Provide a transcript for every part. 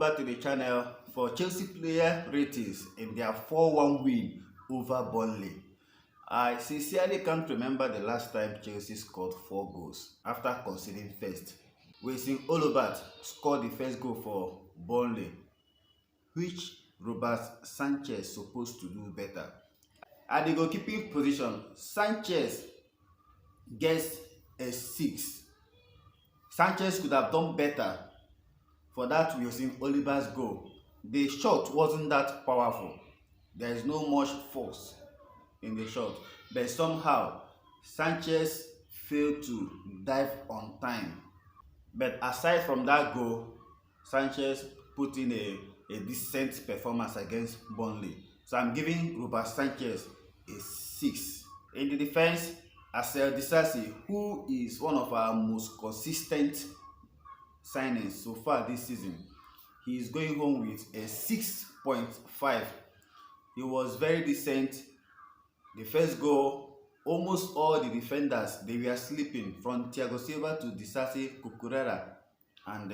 over to the channel for Chelsea player ratings in their 4-1 win over Burnley. I sincerely can't remember the last time Chelsea scored 4 goals after conceding first. We've seen Oliver score the first goal for Burnley, which Robert Sanchez supposed to do better. At the goalkeeping position, Sanchez gets a 6. Sanchez could have done better. For that, we have seen Oliver's goal. The shot wasn't that powerful. There is no much force in the shot, but somehow Sanchez failed to dive on time. But aside from that goal, Sanchez put in a decent performance against Burnley. So I'm giving Robert Sanchez a 6. In the defense, Marcel Disasi, who is one of our most consistent signings so far this season, he is going home with a 6.5. He was very decent. The first goal, almost all the defenders, they were sleeping, from Thiago Silva to Disasi, Cucurella, and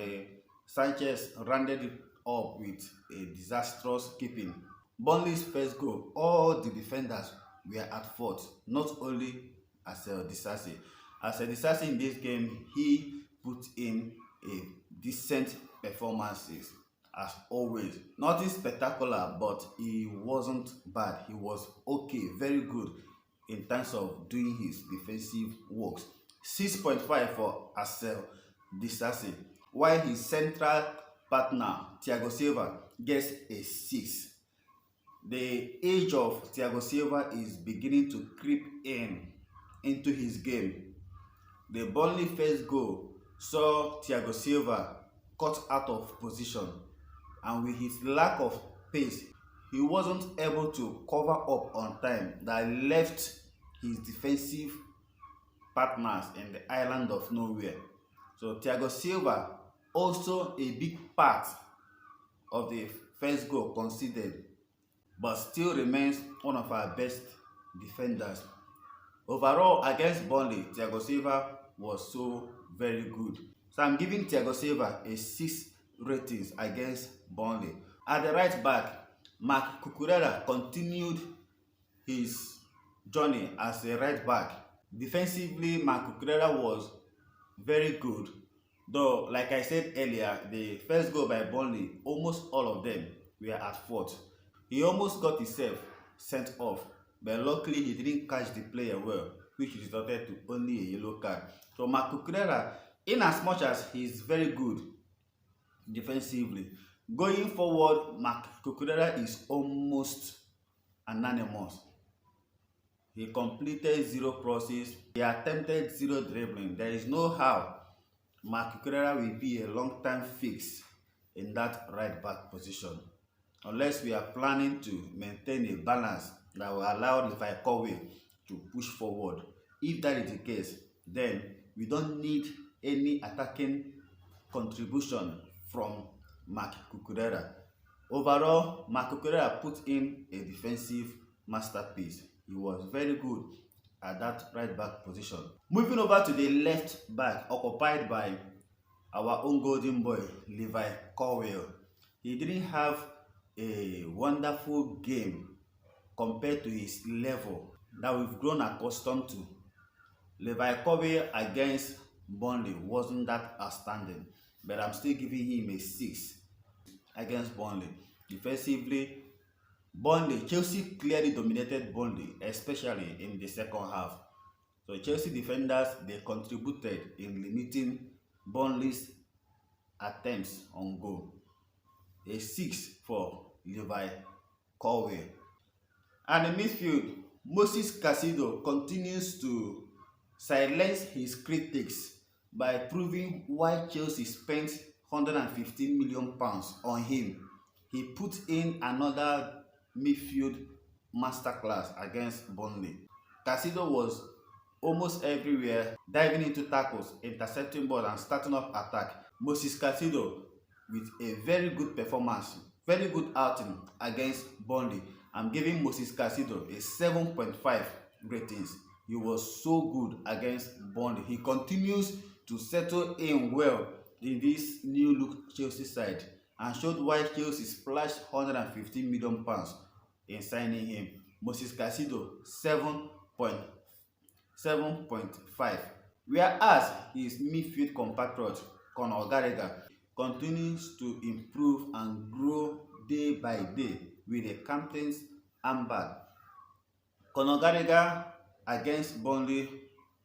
Sanchez rounded it up with a disastrous keeping. Burnley's first goal, all the defenders were at fault, not only Marcel Disasi. Marcel Disasi in this game, he put in a decent performances as always. Nothing spectacular, but he wasn't bad. He was okay, very good in terms of doing his defensive works. 6.5 for Marcel Disasi, while his central partner Thiago Silva gets a 6. The age of Thiago Silva is beginning to creep into his game. The Burnley first goal saw Thiago Silva cut out of position, and with his lack of pace, he wasn't able to cover up on time. That left his defensive partners in the island of nowhere. So Thiago Silva, also a big part of the first goal conceded, but still remains one of our best defenders. Overall, against Burnley, Thiago Silva was so very good. So I'm giving Thiago Silva a 6 ratings against Burnley. At the right back, Marc Cucurella continued his journey as a right back. Defensively, Marc Cucurella was very good. Though, like I said earlier, the first goal by Burnley, almost all of them were at fault. He almost got himself sent off, but luckily he didn't catch the player well, which resulted to only a yellow card. So Marc Cucurella, in as much as he is very good defensively, going forward, Marc Cucurella is almost anonymous. He completed 0 crosses, he attempted 0 dribbling. There is no how Marc Cucurella will be a long-term fix in that right back position, unless we are planning to maintain a balance that will allow Levi Colwill to push forward. If that is the case, then we don't need any attacking contribution from Marc Cucurella. Overall, Marc Cucurella put in a defensive masterpiece. He was very good at that right back position. Moving over to the left back, occupied by our own golden boy, Levi Colwill. He didn't have a wonderful game compared to his level that we've grown accustomed to. Levi Colwill against Burnley wasn't that outstanding, but I'm still giving him a 6 against Burnley. Defensively, Chelsea clearly dominated Burnley, especially in the second half. So Chelsea defenders, they contributed in limiting Burnley's attempts on goal. A 6 for Levi Colwill. And in midfield, Moses Caicedo continues to silence his critics by proving why Chelsea spent £115 million on him. He put in another midfield masterclass against Burnley. Caicedo was almost everywhere, diving into tackles, intercepting balls, and starting up attack. Moses Caicedo with a very good performance, very good outing against Burnley. I'm giving Moses Caicedo a 7.5 ratings. He was so good against Burnley. He continues to settle in well in this new look Chelsea side. and showed why Chelsea splashed £115 million in signing him. Moses Caicedo 7.5, whereas his midfield compatriot Conor Gallagher continues to improve and grow day by day with the captain's armband. Conor Gallagher against Burnley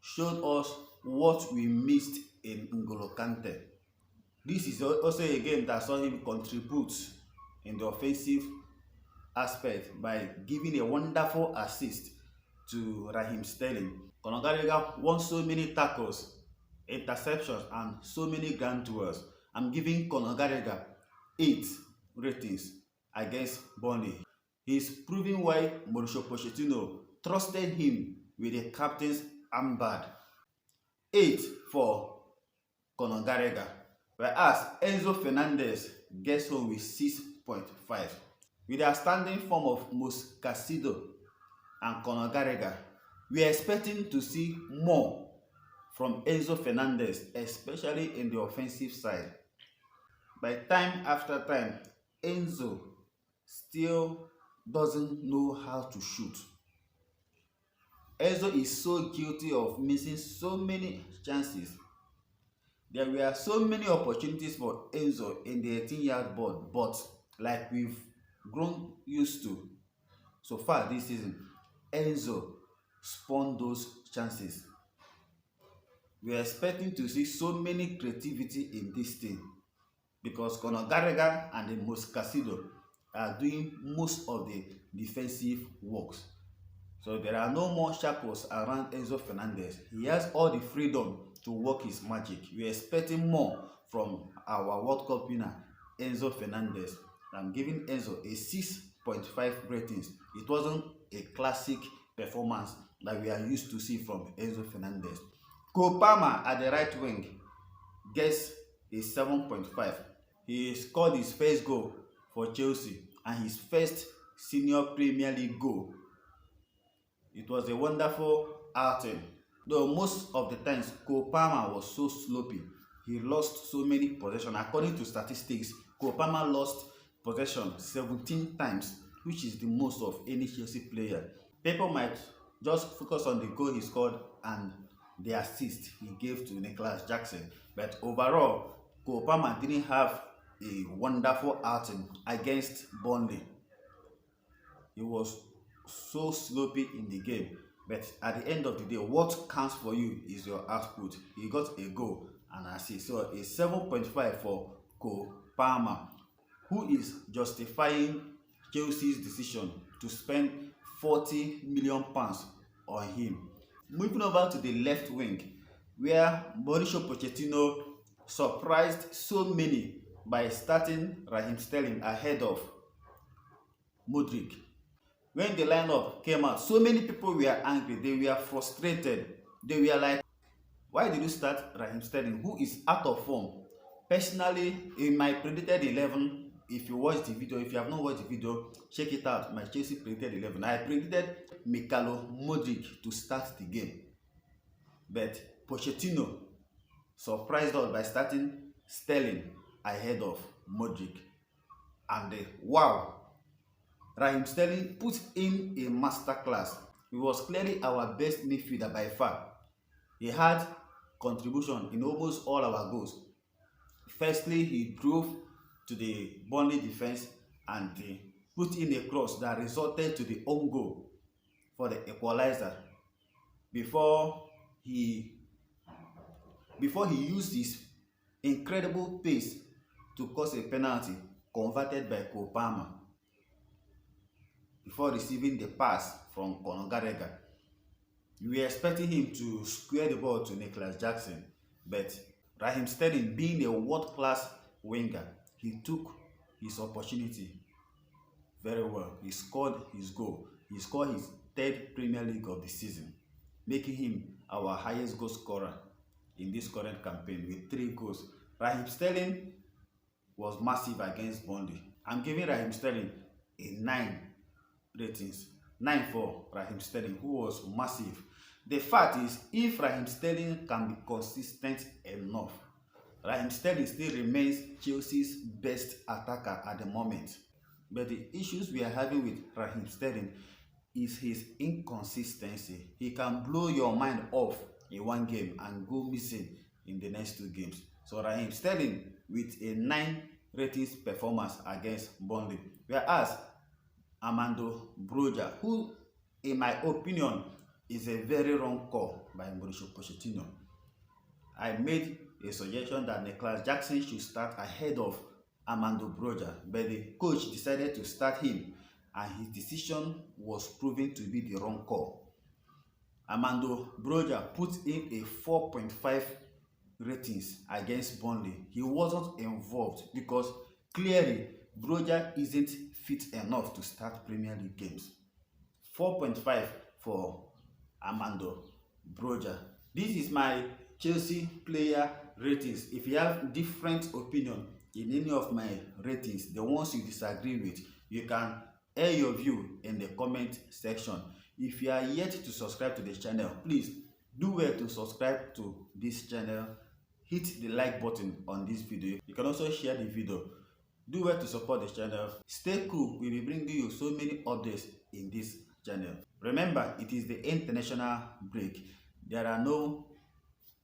showed us what we missed in N'Golo Kante. This is also a game that saw him contribute in the offensive aspect by giving a wonderful assist to Raheem Sterling. Conor Gallagher won so many tackles, interceptions, and so many grand duels. I'm giving Conor Gallagher 8 ratings against Burnley. He's proving why Mauricio Pochettino trusted him with the captain's armband. 8 for Conor Gallagher, whereas Enzo Fernandez gets home with 6.5. With the outstanding form of Moses Caicedo and Conor Gallagher, we are expecting to see more from Enzo Fernandez, especially in the offensive side. By time after time, Enzo still doesn't know how to shoot. Enzo is so guilty of missing so many chances. There were so many opportunities for Enzo in the 18-yard box, but like we've grown used to so far this season, Enzo spawned those chances. We are expecting to see so many creativity in this team because Conor Gallagher and Moses Caicedo are doing most of the defensive works. So there are no more shackles around Enzo Fernandez. He has all the freedom to work his magic. We are expecting more from our World Cup winner, Enzo Fernandez. I'm giving Enzo a 6.5 ratings. It wasn't a classic performance that we are used to see from Enzo Fernandez. Cole Palmer at the right wing gets a 7.5. He scored his first goal for Chelsea and his first senior Premier League goal. It was a wonderful outing, though most of the times Cole Palmer was so sloppy. He lost so many possessions. According to statistics, Cole Palmer lost possession 17 times, which is the most of any Chelsea player. People might just focus on the goal he scored and the assist he gave to Nicholas Jackson, but overall, Cole Palmer didn't have a wonderful outing against Burnley. He was so sloppy in the game, but at the end of the day, what counts for you is your output. He got a goal and assist, so a 7.5 for Cole Palmer, who is justifying Chelsea's decision to spend £40 million on him. Moving over to the left wing, where Mauricio Pochettino surprised so many by starting Raheem Sterling ahead of Modric. When the lineup came out, so many people were angry, they were frustrated. They were like, why did you start Raheem Sterling, who is out of form? Personally, in my predicted 11, if you watch the video, if you have not watched the video, check it out, my Chelsea predicted 11. I predicted Mikhailo Modric to start the game. But Pochettino surprised us by starting Sterling ahead of Modric. And wow! Raheem Sterling put in a masterclass. He was clearly our best midfielder by far. He had contribution in almost all our goals. Firstly, he drove to the Burnley defense and put in a cross that resulted to the own goal for the equalizer before he used his incredible pace to cause a penalty converted by Cole Palmer before receiving the pass from Conor Gallagher. We were expecting him to square the ball to Nicholas Jackson, but Raheem Sterling, being a world-class winger, he took his opportunity very well. He scored his goal. He scored his 3rd Premier League of the season, making him our highest goal scorer in this current campaign with 3 goals. Raheem Sterling was massive against Burnley. I'm giving Raheem Sterling a 9 ratings. 9 for Raheem Sterling, who was massive. The fact is, if Raheem Sterling can be consistent enough, Raheem Sterling still remains Chelsea's best attacker at the moment. But the issues we are having with Raheem Sterling is his inconsistency. He can blow your mind off in one game and go missing in the next two games. So Raheem Sterling with a 9 ratings performance against Burnley. Whereas Armando Broja, who in my opinion is a very wrong call by Mauricio Pochettino. I made a suggestion that Nicholas Jackson should start ahead of Armando Broja, but the coach decided to start him, and his decision was proven to be the wrong call. Armando Broja put in a 4.5 ratings against Burnley. He wasn't involved because clearly Broja isn't fit enough to start Premier League games. 4.5 for Armando Broja. This is my Chelsea player ratings. If you have different opinion in any of my ratings, the ones you disagree with, you can air your view in the comment section. If you are yet to subscribe to this channel, please do well to subscribe to this channel. Hit the like button on this video. You can also share the video. Do well to support this channel. Stay cool. We'll be bringing you so many updates in this channel. Remember, it is the international break. There are no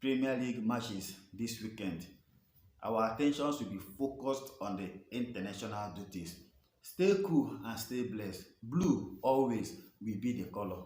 Premier League matches this weekend. Our attentions will be focused on the international duties. Stay cool and stay blessed. Blue always will be the color.